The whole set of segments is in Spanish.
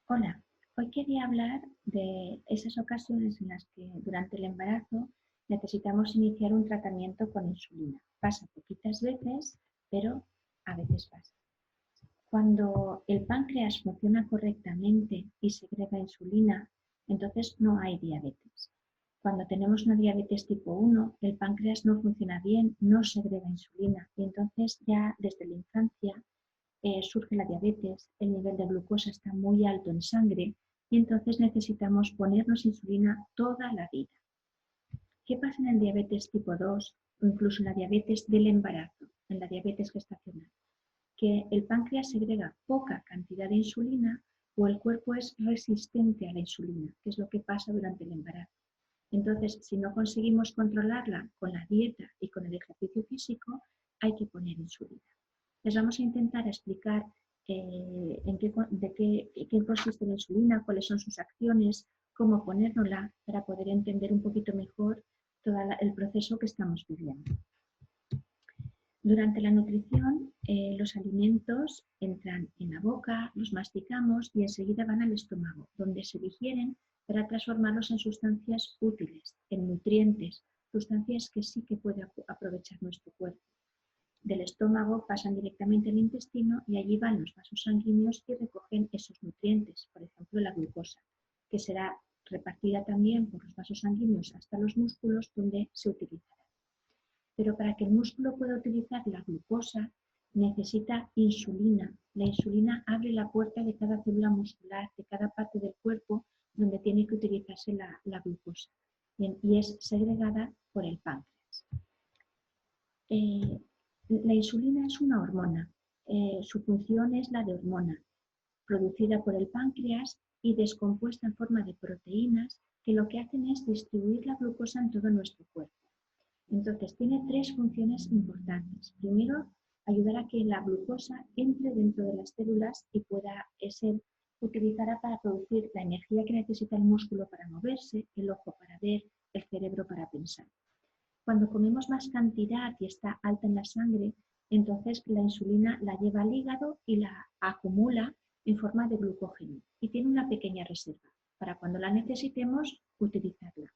Hola, hoy quería hablar de esas ocasiones en las que durante el embarazo necesitamos iniciar un tratamiento con insulina. Pasa poquitas veces, pero a veces pasa. Cuando el páncreas funciona correctamente y segrega insulina, entonces no hay diabetes. Cuando tenemos una diabetes tipo 1, el páncreas no funciona bien, no segrega insulina y entonces ya desde la infancia surge la diabetes, el nivel de glucosa está muy alto en sangre y entonces necesitamos ponernos insulina toda la vida. ¿Qué pasa en el diabetes tipo 2 o incluso en la diabetes del embarazo, en la diabetes gestacional? Que el páncreas segrega poca cantidad de insulina o el cuerpo es resistente a la insulina, que es lo que pasa durante el embarazo. Entonces, si no conseguimos controlarla con la dieta y con el ejercicio físico, hay que poner insulina. Les vamos a intentar explicar qué consiste la insulina, cuáles son sus acciones, cómo ponérnosla para poder entender un poquito mejor todo el proceso que estamos viviendo. Durante la nutrición, los alimentos entran en la boca, los masticamos y enseguida van al estómago, donde se digieren para transformarlos en sustancias útiles, en nutrientes, sustancias que sí que puede aprovechar nuestro cuerpo. Del estómago pasan directamente al intestino y allí van los vasos sanguíneos y recogen esos nutrientes, por ejemplo la glucosa, que será repartida también por los vasos sanguíneos hasta los músculos donde se utilizará. Pero para que el músculo pueda utilizar la glucosa necesita insulina. La insulina abre la puerta de cada célula muscular, de cada parte del cuerpo donde tiene que utilizarse la glucosa y es segregada por el páncreas. La insulina es una hormona. Su función es la de hormona, producida por el páncreas y descompuesta en forma de proteínas que lo que hacen es distribuir la glucosa en todo nuestro cuerpo. Entonces, tiene tres funciones importantes. Primero, ayudar a que la glucosa entre dentro de las células y pueda ser utilizada para producir la energía que necesita el músculo para moverse, el ojo para ver, el cerebro para pensar. Cuando comemos más cantidad y está alta en la sangre, entonces la insulina la lleva al hígado y la acumula en forma de glucógeno y tiene una pequeña reserva para cuando la necesitemos utilizarla.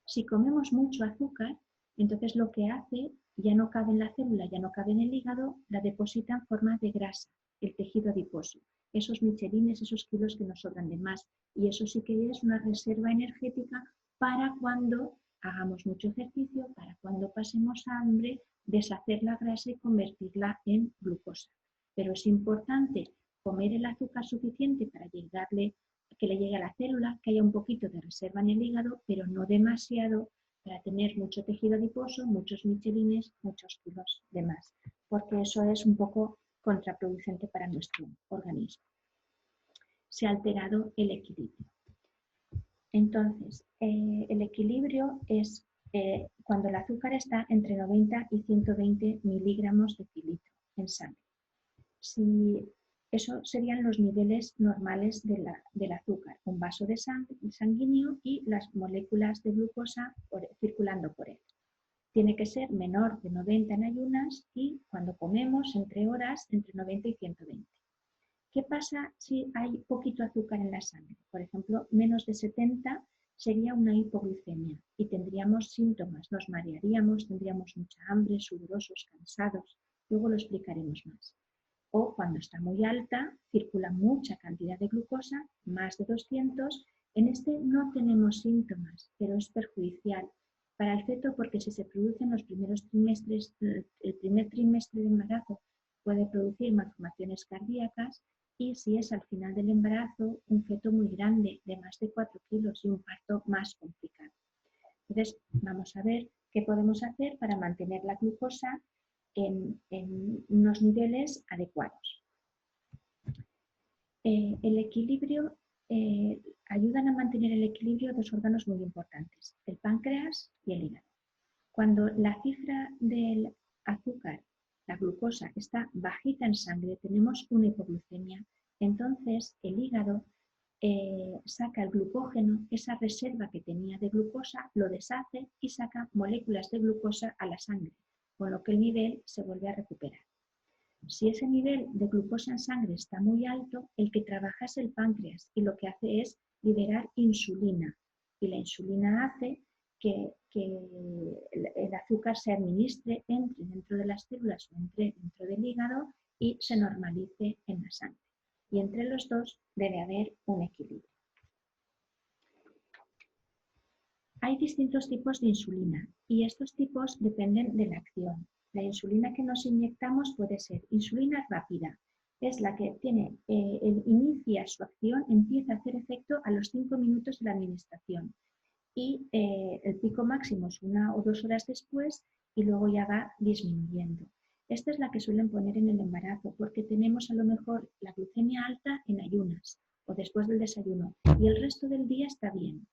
Si comemos mucho azúcar, entonces lo que hace ya no cabe en la célula, ya no cabe en el hígado, la deposita en forma de grasa, el tejido adiposo, esos michelines, esos kilos que nos sobran de más. Y eso sí que es una reserva energética para cuando hagamos mucho ejercicio, para cuando pasemos hambre, deshacer la grasa y convertirla en glucosa. Pero es importante comer el azúcar suficiente para que le llegue a la célula, que haya un poquito de reserva en el hígado, pero no demasiado para tener mucho tejido adiposo, muchos michelines, muchos kilos de más, porque eso es un poco contraproducente para nuestro organismo. Se ha alterado el equilibrio. Entonces, el equilibrio es cuando el azúcar está entre 90 y 120 miligramos de litro en sangre. Si eso serían los niveles normales del azúcar, un vaso de sanguíneo y las moléculas de glucosa circulando por él. Tiene que ser menor de 90 en ayunas y cuando comemos entre horas entre 90 y 120. ¿Qué pasa si hay poquito azúcar en la sangre? Por ejemplo, menos de 70 sería una hipoglucemia y tendríamos síntomas, nos marearíamos, tendríamos mucha hambre, sudorosos, cansados. Luego lo explicaremos más. O cuando está muy alta, circula mucha cantidad de glucosa, más de 200. En este no tenemos síntomas, pero es perjudicial para el feto porque si se produce en los primeros trimestres, el primer trimestre de embarazo puede producir malformaciones cardíacas y si es al final del embarazo, un feto muy grande, de más de 4 kilos y un parto más complicado. Entonces, vamos a ver qué podemos hacer para mantener la glucosa en unos niveles adecuados. El equilibrio, ayudan a mantener el equilibrio dos órganos muy importantes, el páncreas y el hígado. Cuando la cifra del azúcar, la glucosa, está bajita en sangre, tenemos una hipoglucemia, entonces el hígado saca el glucógeno, esa reserva que tenía de glucosa, lo deshace y saca moléculas de glucosa a la sangre, con lo que el nivel se vuelve a recuperar. Si ese nivel de glucosa en sangre está muy alto, el que trabaja es el páncreas y lo que hace es liberar insulina. Y la insulina hace que el azúcar se administre, entre dentro de las células o entre dentro del hígado y se normalice en la sangre. Y entre los dos debe haber un equilibrio. Hay distintos tipos de insulina y estos tipos dependen de la acción. La insulina que nos inyectamos puede ser insulina rápida, es la que inicia su acción, empieza a hacer efecto a los 5 minutos de la administración y el pico máximo es 1 o 2 horas después y luego ya va disminuyendo. Esta es la que suelen poner en el embarazo porque tenemos a lo mejor la glucemia alta en ayunas o después del desayuno y el resto del día está bien.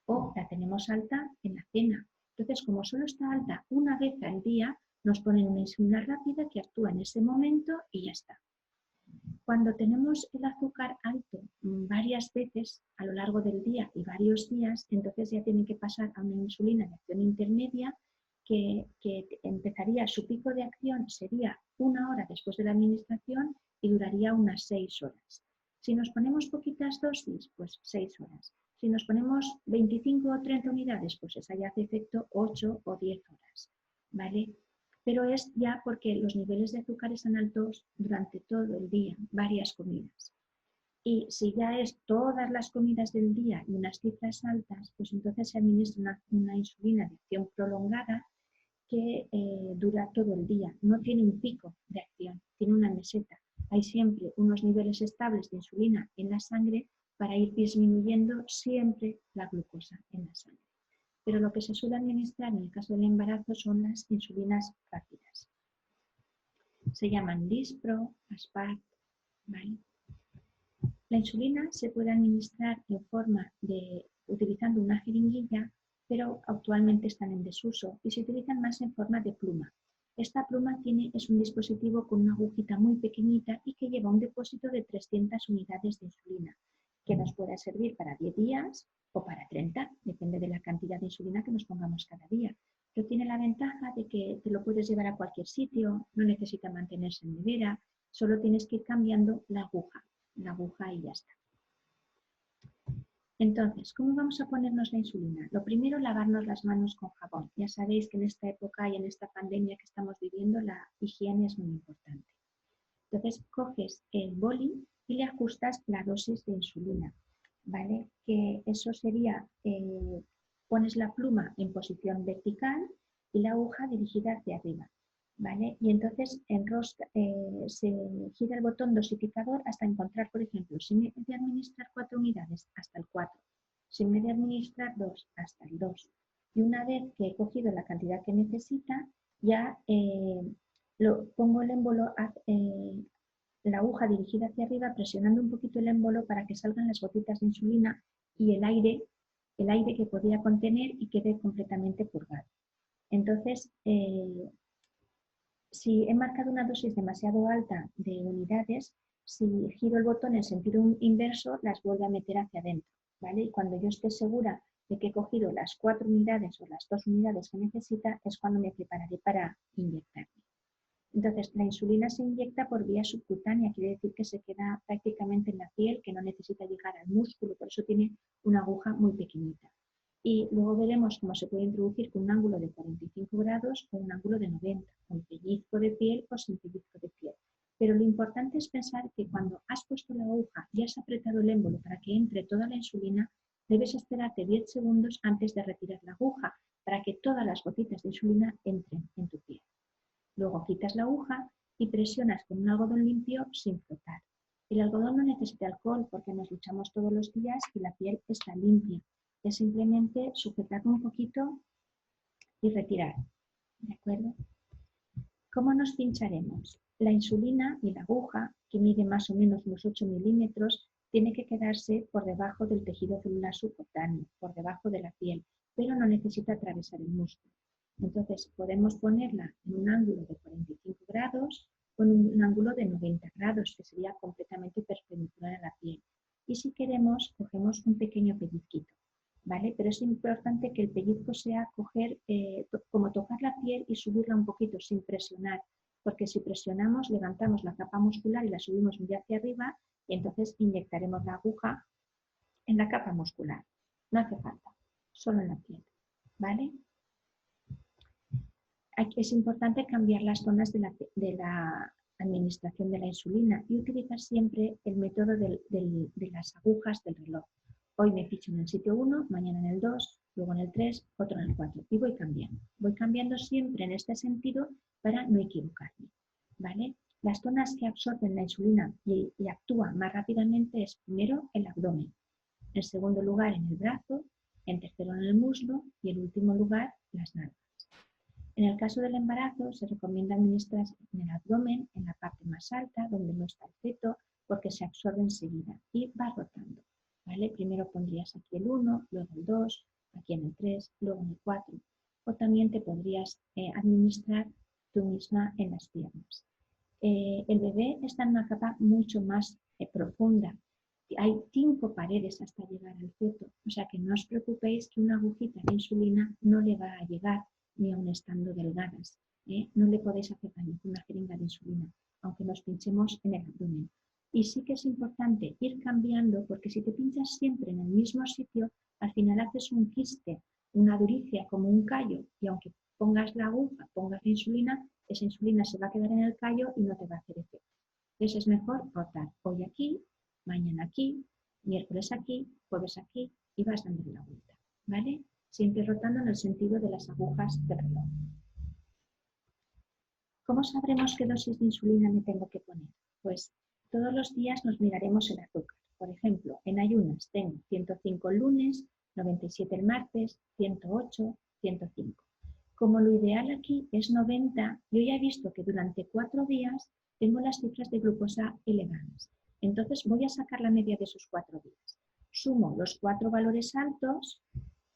O la tenemos alta en la cena. Entonces, como solo está alta una vez al día, nos ponen una insulina rápida que actúa en ese momento y ya está. Cuando tenemos el azúcar alto varias veces a lo largo del día y varios días, entonces ya tiene que pasar a una insulina de acción intermedia que empezaría, su pico de acción sería 1 hora después de la administración y duraría unas 6 horas. Si nos ponemos poquitas dosis, pues 6 horas. Si nos ponemos 25 o 30 unidades, pues esa ya hace efecto 8 o 10 horas, ¿vale? Pero es ya porque los niveles de azúcar están altos durante todo el día, varias comidas. Y si ya es todas las comidas del día y unas cifras altas, pues entonces se administra una insulina de acción prolongada que dura todo el día. No tiene un pico de acción, tiene una meseta. Hay siempre unos niveles estables de insulina en la sangre para ir disminuyendo siempre la glucosa en la sangre. Pero lo que se suele administrar en el caso del embarazo son las insulinas rápidas. Se llaman Lispro, Aspart, ¿vale? La insulina se puede administrar en forma de utilizando una jeringuilla, pero actualmente están en desuso y se utilizan más en forma de pluma. Esta pluma es un dispositivo con una agujita muy pequeñita y que lleva un depósito de 300 unidades de insulina, que nos puede servir para 10 días o para 30, depende de la cantidad de insulina que nos pongamos cada día. Pero tiene la ventaja de que te lo puedes llevar a cualquier sitio, no necesita mantenerse en nevera, solo tienes que ir cambiando la aguja y ya está. Entonces, ¿cómo vamos a ponernos la insulina? Lo primero, lavarnos las manos con jabón. Ya sabéis que en esta época y en esta pandemia que estamos viviendo, la higiene es muy importante. Entonces, coges el boli y le ajustas la dosis de insulina, ¿vale? Que eso sería, pones la pluma en posición vertical y la aguja dirigida hacia arriba, ¿vale? Y entonces se gira el botón dosificador hasta encontrar, por ejemplo, si me he de administrar 4 unidades, hasta el 4. Si me he de administrar 2, hasta el 2. Y una vez que he cogido la cantidad que necesita, ya pongo el émbolo, la aguja dirigida hacia arriba, presionando un poquito el émbolo para que salgan las gotitas de insulina y el aire que podía contener y quede completamente purgado. Entonces, si he marcado una dosis demasiado alta de unidades, si giro el botón en sentido inverso, las vuelvo a meter hacia adentro, ¿vale? Y cuando yo esté segura de que he cogido las 4 unidades o las 2 unidades que necesita, es cuando me prepararé para inyectarme. Entonces, la insulina se inyecta por vía subcutánea, quiere decir que se queda prácticamente en la piel, que no necesita llegar al músculo, por eso tiene una aguja muy pequeñita. Y luego veremos cómo se puede introducir con un ángulo de 45 grados o un ángulo de 90, con pellizco de piel o sin pellizco de piel. Pero lo importante es pensar que cuando has puesto la aguja y has apretado el émbolo para que entre toda la insulina, debes esperarte 10 segundos antes de retirar la aguja para que todas las gotitas de insulina entren en tu piel. Luego quitas la aguja y presionas con un algodón limpio sin frotar. El algodón no necesita alcohol porque nos duchamos todos los días y la piel está limpia. Es simplemente sujetarlo un poquito y retirar. ¿De acuerdo? ¿Cómo nos pincharemos? La insulina y la aguja, que mide más o menos unos 8 milímetros, tiene que quedarse por debajo del tejido celular subcutáneo, por debajo de la piel, pero no necesita atravesar el músculo. Entonces podemos ponerla en un ángulo de 45 grados o en un ángulo de 90 grados, que sería completamente perpendicular a la piel. Y si queremos, cogemos un pequeño pellizquito, ¿vale? Pero es importante que el pellizco sea como tocar la piel y subirla un poquito sin presionar, porque si presionamos, levantamos la capa muscular y la subimos muy hacia arriba y entonces inyectaremos la aguja en la capa muscular. No hace falta, solo en la piel, ¿vale? Aquí es importante cambiar las zonas de la administración de la insulina y utilizar siempre el método de las agujas del reloj. Hoy me ficho en el sitio 1, mañana en el 2, luego en el 3, otro en el 4 y voy cambiando. Voy cambiando siempre en este sentido para no equivocarme, ¿vale? Las zonas que absorben la insulina y actúan más rápidamente es primero el abdomen, en segundo lugar en el brazo, en tercero en el muslo y en último lugar las nalgas. En el caso del embarazo se recomienda administrar en el abdomen, en la parte más alta, donde no está el feto, porque se absorbe enseguida y va rotando, ¿vale? Primero pondrías aquí el 1, luego el 2, aquí en el 3, luego en el 4. O también te podrías administrar tú misma en las piernas. El bebé está en una capa mucho más profunda. Hay 5 paredes hasta llegar al feto, o sea que no os preocupéis que una agujita de insulina no le va a llegar ni aun estando delgadas. No le podéis hacer daño con una jeringa de insulina, aunque nos pinchemos en el abdomen. Y sí que es importante ir cambiando, porque si te pinchas siempre en el mismo sitio, al final haces un quiste, una duricia como un callo, y aunque pongas la aguja, pongas la insulina, esa insulina se va a quedar en el callo y no te va a hacer efecto. Entonces es mejor rotar hoy aquí, mañana aquí, miércoles aquí, jueves aquí, y vas dando la vuelta, ¿vale? Siempre rotando en el sentido de las agujas del reloj. ¿Cómo sabremos qué dosis de insulina me tengo que poner? Pues todos los días nos miraremos el azúcar. Por ejemplo, en ayunas tengo 105 el lunes, 97 el martes, 108, 105. Como lo ideal aquí es 90, yo ya he visto que durante 4 días tengo las cifras de glucosa elevadas. Entonces voy a sacar la media de esos 4 días. Sumo los 4 valores altos,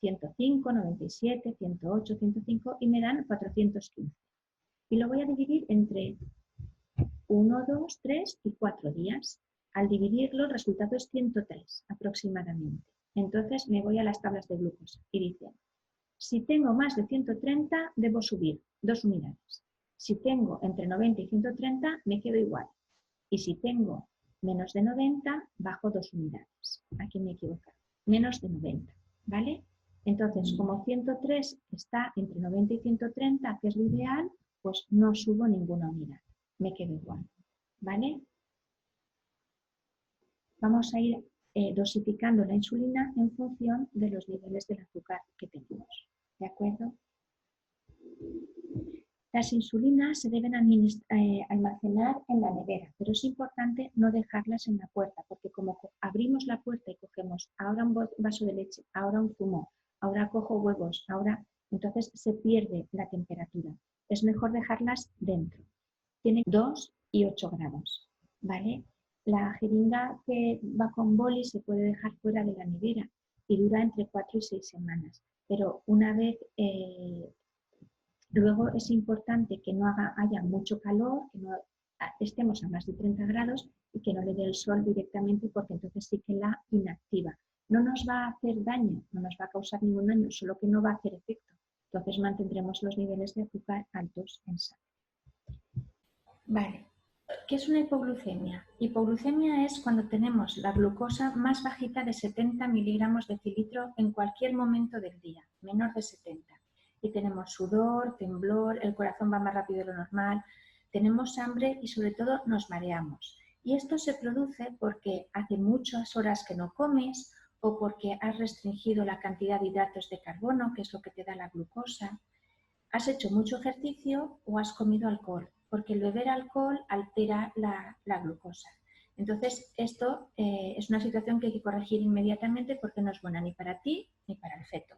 105, 97, 108, 105 y me dan 415. Y lo voy a dividir entre 1, 2, 3 y 4 días. Al dividirlo el resultado es 103 aproximadamente. Entonces me voy a las tablas de glucosa y dice, si tengo más de 130 debo subir 2 unidades. Si tengo entre 90 y 130 me quedo igual. Y si tengo menos de 90 bajo 2 unidades. Aquí me he equivocado. Menos de 90, ¿vale? Entonces, como 103 está entre 90 y 130, que es lo ideal, pues no subo ninguna unidad. Me quedo igual, ¿vale? Vamos a ir dosificando la insulina en función de los niveles del azúcar que tenemos, ¿de acuerdo? Las insulinas se deben almacenar en la nevera, pero es importante no dejarlas en la puerta, porque como abrimos la puerta y cogemos ahora un vaso de leche, ahora un zumo, ahora cojo huevos, ahora, entonces se pierde la temperatura. Es mejor dejarlas dentro. Tienen 2 y 8 grados, ¿vale? La jeringa que va con boli se puede dejar fuera de la nevera y dura entre 4 y 6 semanas, pero una vez... Luego es importante que no haya mucho calor, que no estemos a más de 30 grados y que no le dé el sol directamente porque entonces sí que la inactiva. No nos va a hacer daño, no nos va a causar ningún daño, solo que no va a hacer efecto. Entonces mantendremos los niveles de azúcar altos en sangre. Vale, ¿qué es una hipoglucemia? Hipoglucemia es cuando tenemos la glucosa más bajita de 70 miligramos de decilitro en cualquier momento del día, menor de 70. Y tenemos sudor, temblor, el corazón va más rápido de lo normal, tenemos hambre y sobre todo nos mareamos. Y esto se produce porque hace muchas horas que no comes o porque has restringido la cantidad de hidratos de carbono, que es lo que te da la glucosa, has hecho mucho ejercicio o has comido alcohol, porque el beber alcohol altera la glucosa. Entonces, esto es una situación que hay que corregir inmediatamente porque no es buena ni para ti ni para el feto.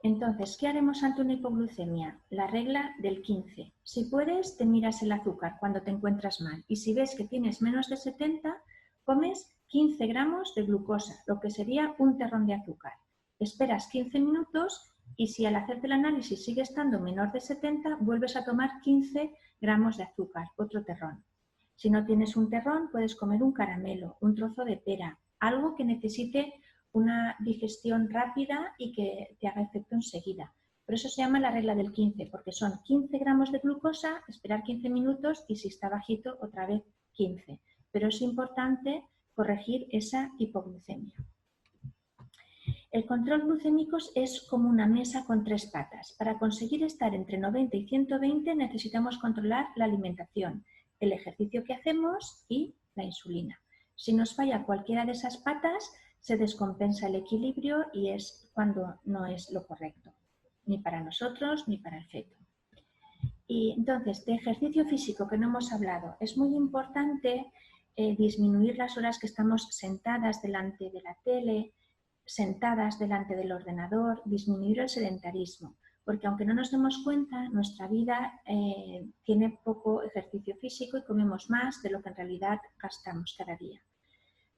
Entonces, ¿qué haremos ante una hipoglucemia? La regla del 15. Si puedes, te miras el azúcar cuando te encuentras mal y si ves que tienes menos de 70, comes 15 gramos de glucosa, lo que sería un terrón de azúcar. Esperas 15 minutos y si al hacerte el análisis sigue estando menor de 70, vuelves a tomar 15 gramos de azúcar, otro terrón. Si no tienes un terrón, puedes comer un caramelo, un trozo de pera, algo que necesite una digestión rápida y que te haga efecto enseguida. Por eso se llama la regla del 15, porque son 15 gramos de glucosa, esperar 15 minutos y si está bajito, otra vez 15. Pero es importante corregir esa hipoglucemia. El control glucémico es como una mesa con 3 patas. Para conseguir estar entre 90 y 120 necesitamos controlar la alimentación, el ejercicio que hacemos y la insulina. Si nos falla cualquiera de esas patas, se descompensa el equilibrio y es cuando no es lo correcto, ni para nosotros ni para el feto. Y entonces, de ejercicio físico que no hemos hablado, es muy importante disminuir las horas que estamos sentadas delante de la tele, sentadas delante del ordenador, disminuir el sedentarismo, porque aunque no nos demos cuenta, nuestra vida tiene poco ejercicio físico y comemos más de lo que en realidad gastamos cada día.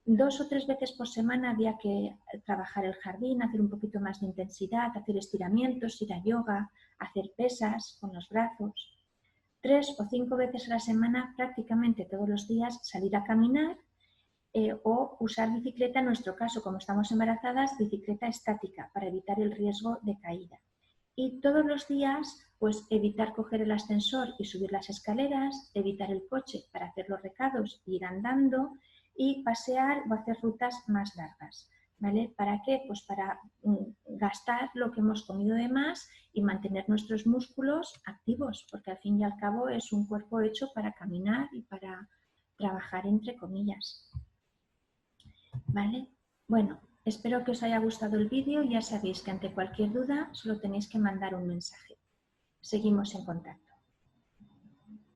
2 o 3 veces por semana había que trabajar el jardín, hacer un poquito más de intensidad, hacer estiramientos, ir a yoga, hacer pesas con los brazos. 3 o 5 veces a la semana, prácticamente todos los días, salir a caminar o usar bicicleta, en nuestro caso, como estamos embarazadas, bicicleta estática para evitar el riesgo de caída. Y todos los días, pues evitar coger el ascensor y subir las escaleras, evitar el coche para hacer los recados, ir andando y pasear o hacer rutas más largas. ¿Vale? ¿Para qué? Pues para gastar lo que hemos comido de más y mantener nuestros músculos activos, porque al fin y al cabo es un cuerpo hecho para caminar y para trabajar entre comillas. ¿Vale? Bueno, espero que os haya gustado el vídeo. Ya sabéis que ante cualquier duda solo tenéis que mandar un mensaje. Seguimos en contacto.